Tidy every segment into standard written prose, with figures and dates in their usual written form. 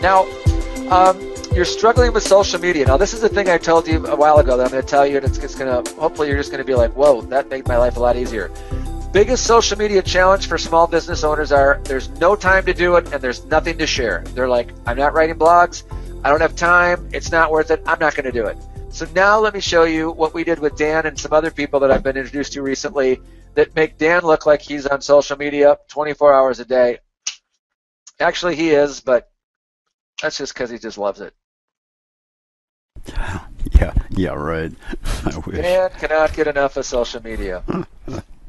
Now, you're struggling with social media. Now, this is the thing I told you a while ago that I'm going to tell you, and it's going to, hopefully you're just going to be like, whoa, that made my life a lot easier. Biggest social media challenge for small business owners are there's no time to do it and there's nothing to share. They're like, I'm not writing blogs. I don't have time. It's not worth it. I'm not going to do it. So now let me show you what we did with Dan and some other people that I've been introduced to recently that make Dan look like he's on social media 24 hours a day. Actually, he is, but that's just because he just loves it. Yeah, right. I wish. Dan cannot get enough of social media.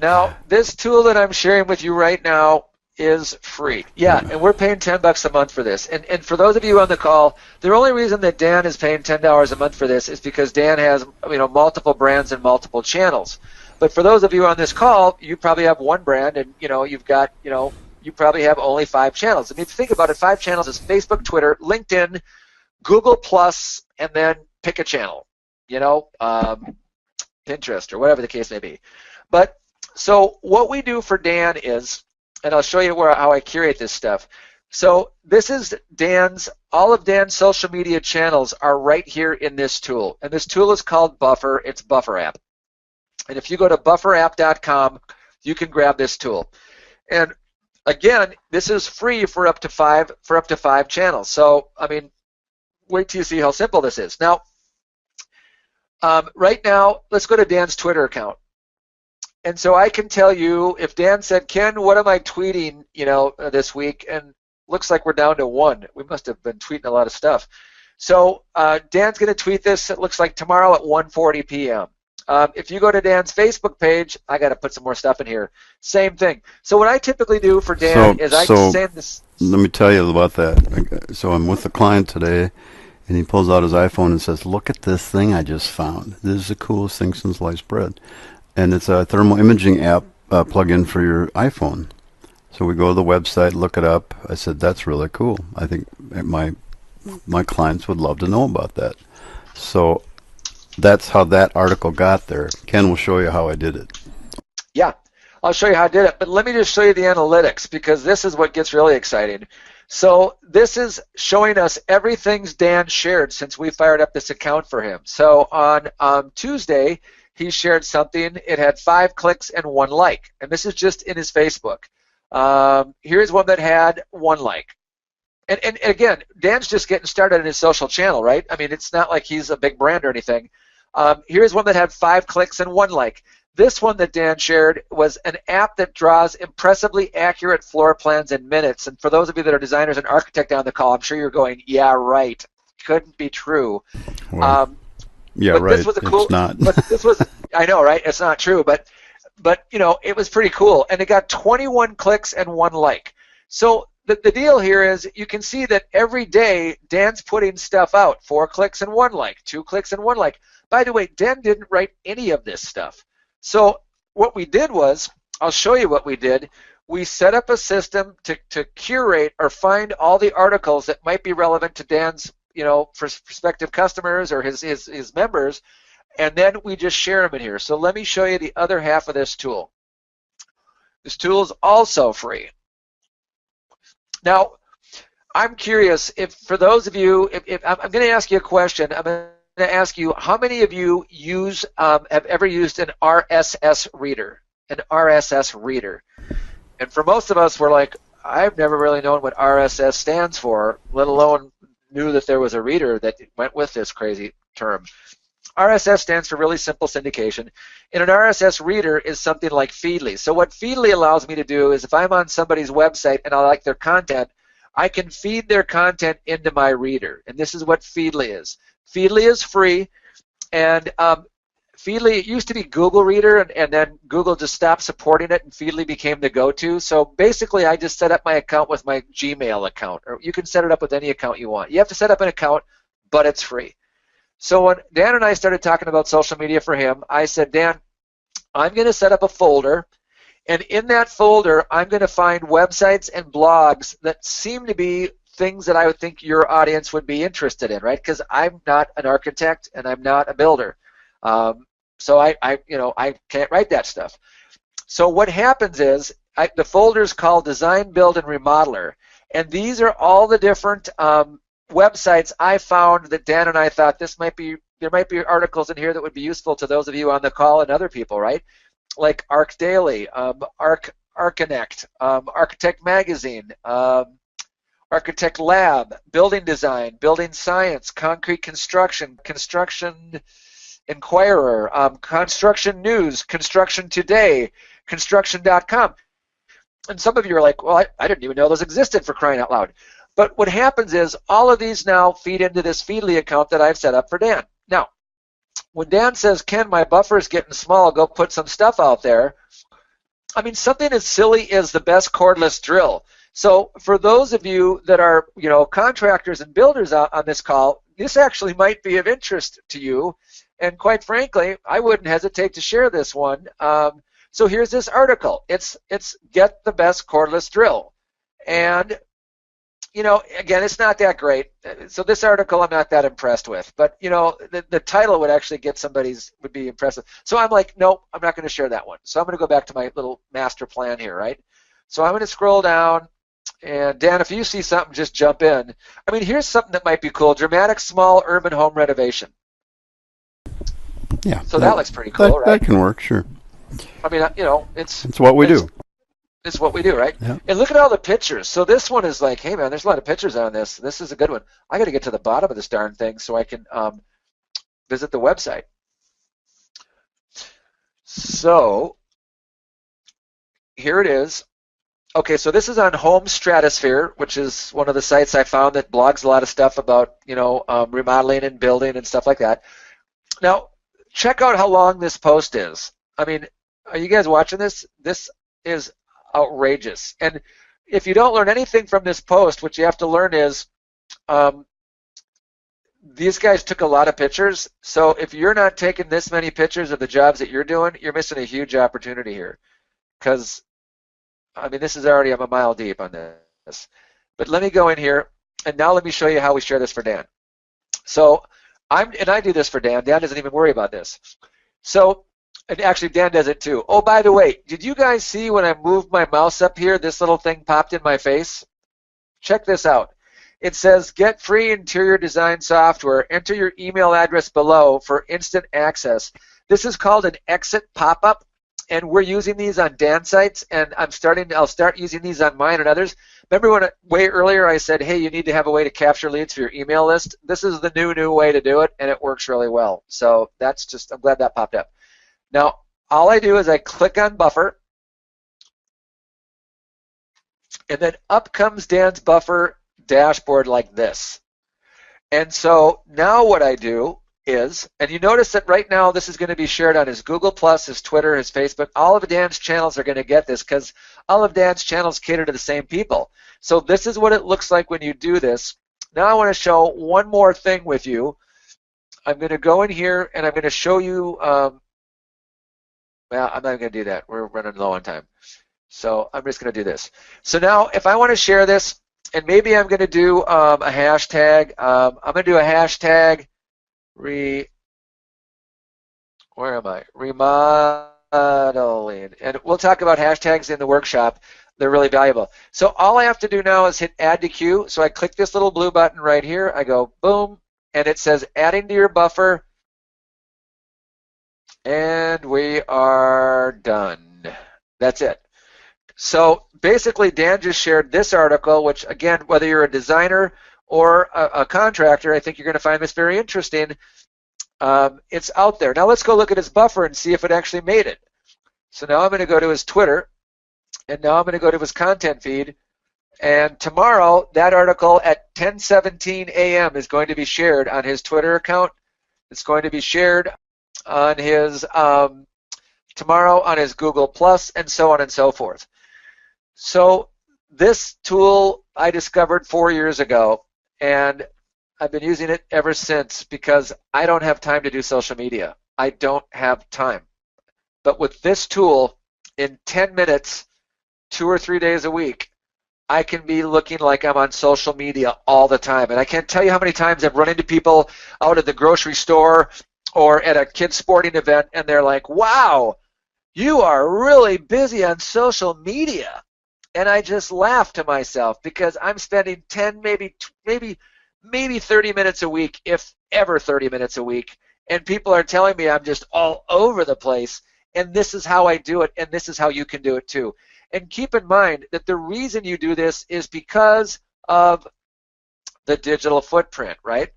Now, this tool that I'm sharing with you right now is free. Yeah, and we're paying $10 a month for this. And for those of you on the call, the only reason that Dan is paying $10 a month for this is because Dan has, multiple brands and multiple channels. But for those of you on this call, you probably have one brand, and you've got, you probably have only 5 channels. I mean, if you think about it, 5 channels is Facebook, Twitter, LinkedIn, Google Plus, and then pick a channel, Pinterest or whatever the case may be. But so what we do for Dan is, and I'll show you how I curate this stuff. So this is all of Dan's social media channels are right here in this tool. And this tool is called Buffer. It's Buffer App. And if you go to bufferapp.com, you can grab this tool. And again, this is free for up to 5 channels. So, I mean, wait till you see how simple this is. Now, right now, let's go to Dan's Twitter account. And so I can tell you, if Dan said, Ken, what am I tweeting, this week? And looks like we're down to 1. We must have been tweeting a lot of stuff. So Dan's going to tweet this, it looks like tomorrow at 1:40 p.m. If you go to Dan's Facebook page, I got to put some more stuff in here. Same thing. So what I typically do for Dan is I send this. Let me tell you about that. So I'm with a client today, and he pulls out his iPhone and says, look at this thing I just found. This is the coolest thing since sliced bread. And it's a thermal imaging app plug-in for your iPhone. So we go to the website, look it up. I said, that's really cool. I think my clients would love to know about that. So that's how that article got there. Ken will show you how I did it. Yeah, I'll show you how I did it. But let me just show you the analytics, because this is what gets really exciting. So this is showing us everything Dan shared since we fired up this account for him. So on Tuesday, he shared something. It had 5 clicks and 1 like. And this is just in his Facebook. Here's one that had 1 like. And again, Dan's just getting started in his social channel, right? I mean, it's not like he's a big brand or anything. Here's one that had 5 clicks and 1 like. This one that Dan shared was an app that draws impressively accurate floor plans in minutes. And for those of you that are designers and architects on the call, I'm sure you're going, yeah, right. Couldn't be true. Well, yeah, but right. This was a cool, it's not. But this was, I know, right? It's not true, but it was pretty cool. And it got 21 clicks and 1 like. So the deal here is you can see that every day Dan's putting stuff out. 4 clicks and 1 like, 2 clicks and 1 like. By the way, Dan didn't write any of this stuff. So what we did was, I'll show you what we did. We set up a system to curate or find all the articles that might be relevant to Dan's prospective customers or his members, and then we just share them in here. So let me show you the other half of this tool. This tool is also free. Now, I'm curious if for those of you, if I'm going to ask you a question. I'm going to ask you, how many of you have ever used an RSS reader? An RSS reader. And for most of us, we're like, I've never really known what RSS stands for, let alone knew that there was a reader that went with this crazy term. RSS stands for really simple syndication. And an RSS reader is something like Feedly. So what Feedly allows me to do is if I'm on somebody's website and I like their content, I can feed their content into my reader. And this is what Feedly is. Feedly is free. And Feedly, it used to be Google Reader, and then Google just stopped supporting it, and Feedly became the go-to. So basically, I just set up my account with my Gmail account, or you can set it up with any account you want. You have to set up an account, but it's free. So when Dan and I started talking about social media for him, I said, Dan, I'm going to set up a folder, and in that folder, I'm going to find websites and blogs that seem to be things that I would think your audience would be interested in, right? Because I'm not an architect, and I'm not a builder. So I can't write that stuff. So what happens is the folder is called Design, Build, and Remodeler, and these are all the different websites I found that Dan and I thought there might be articles in here that would be useful to those of you on the call and other people, right? Like Arc Daily, Archinect, Architect Magazine, Architect Lab, Building Design, Building Science, Concrete Construction, Construction Inquirer, Construction News, Construction Today, Construction.com. And some of you are like, well, I didn't even know those existed, for crying out loud. But what happens is all of these now feed into this Feedly account that I've set up for Dan. Now, when Dan says, Ken, my buffer is getting small, go put some stuff out there, I mean, something as silly as the best cordless drill. So for those of you that are, contractors and builders on this call, this actually might be of interest to you. And quite frankly, I wouldn't hesitate to share this one. So here's this article. It's Get the Best Cordless Drill. And, again, it's not that great. So this article I'm not that impressed with. But, the title would actually would be impressive. So I'm like, nope, I'm not going to share that one. So I'm going to go back to my little master plan here, right? So I'm going to scroll down. And Dan, if you see something, just jump in. I mean, here's something that might be cool. Dramatic small urban home renovation. Yeah. So that looks pretty cool, right? That can work, sure. I mean, it's what we do. It's what we do, right? Yeah. And look at all the pictures. So this one is like, hey, man, there's a lot of pictures on this. This is a good one. I got to get to the bottom of this darn thing so I can visit the website. So here it is. Okay, so this is on Home Stratosphere, which is one of the sites I found that blogs a lot of stuff about, remodeling and building and stuff like that. Now, check out how long this post is. I mean, are you guys watching this? This is outrageous. And if you don't learn anything from this post, what you have to learn is these guys took a lot of pictures. So if you're not taking this many pictures of the jobs that you're doing, you're missing a huge opportunity here. Because, I mean, this is already, I'm a mile deep on this. But let me go in here, and now let me show you how we share this for Dan. So I do this for Dan. Dan doesn't even worry about this. So, and actually Dan does it too. Oh, by the way, did you guys see when I moved my mouse up here, this little thing popped in my face? Check this out. It says, get free interior design software. Enter your email address below for instant access. This is called an exit pop-up, and we're using these on Dan sites, and I'll start using these on mine and others. Remember when way earlier I said, hey, you need to have a way to capture leads for your email list? This is the new way to do it, and it works really well. So that's just, I'm glad that popped up. Now, all I do is I click on Buffer, and then up comes Dan's Buffer dashboard like this. And so now what I do is, and you notice that right now this is going to be shared on his Google+, his Twitter, his Facebook. All of Dan's channels are going to get this because all of Dan's channels cater to the same people. So this is what it looks like when you do this. Now I want to show one more thing with you. I'm going to go in here and I'm going to show you, well, I'm not going to do that. We're running low on time. So I'm just going to do this. So now if I want to share this, and maybe I'm going to do a hashtag. I'm going to do a hashtag where am I? Remodeling. And we'll talk about hashtags in the workshop. They're really valuable. So all I have to do now is hit add to queue. So I click this little blue button right here. I go boom, and it says adding to your buffer. And we are done. That's it. So basically, Dan just shared this article, which, again, whether you're a designer or a contractor, I think you're going to find this very interesting. It's out there. Now let's go look at his buffer and see if it actually made it. So now I'm going to go to his Twitter, and now I'm going to go to his content feed. And tomorrow, that article at 10:17 a.m. is going to be shared on his Twitter account. It's going to be shared on his tomorrow on his Google+, and so on and so forth. So this tool I discovered 4 years ago, and I've been using it ever since because I don't have time to do social media. I don't have time. But with this tool, in 10 minutes, 2 or 3 days a week, I can be looking like I'm on social media all the time. And I can't tell you how many times I've run into people out at the grocery store or at a kid's sporting event, and they're like, wow, you are really busy on social media. And I just laugh to myself because I'm spending 10, maybe maybe 30 minutes a week, if ever 30 minutes a week. And people are telling me I'm just all over the place, and this is how I do it, and this is how you can do it too. And keep in mind that the reason you do this is because of the digital footprint, right?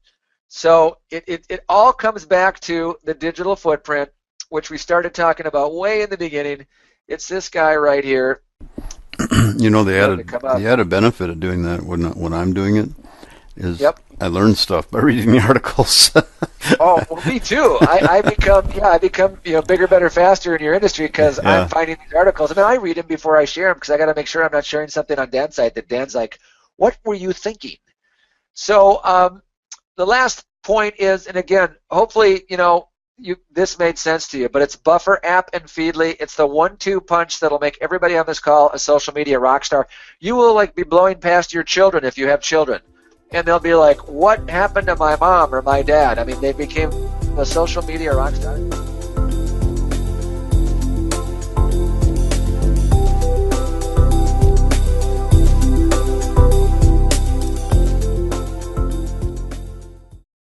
So it all comes back to the digital footprint, which we started talking about way in the beginning. It's this guy right here. You know, the added benefit of doing that when I'm doing it is I learn stuff by reading the articles. Oh, well, me too. I become bigger, better, faster in your industry because I'm finding these articles. I mean, I read them before I share them because I got to make sure I'm not sharing something on Dan's site that Dan's like, what were you thinking? So the last point is, and again, hopefully, this made sense to you, but it's Buffer, App, and Feedly. It's the 1-2 punch that'll make everybody on this call a social media rock star. You will be blowing past your children if you have children. And they'll be like, what happened to my mom or my dad? I mean, they became a social media rock star.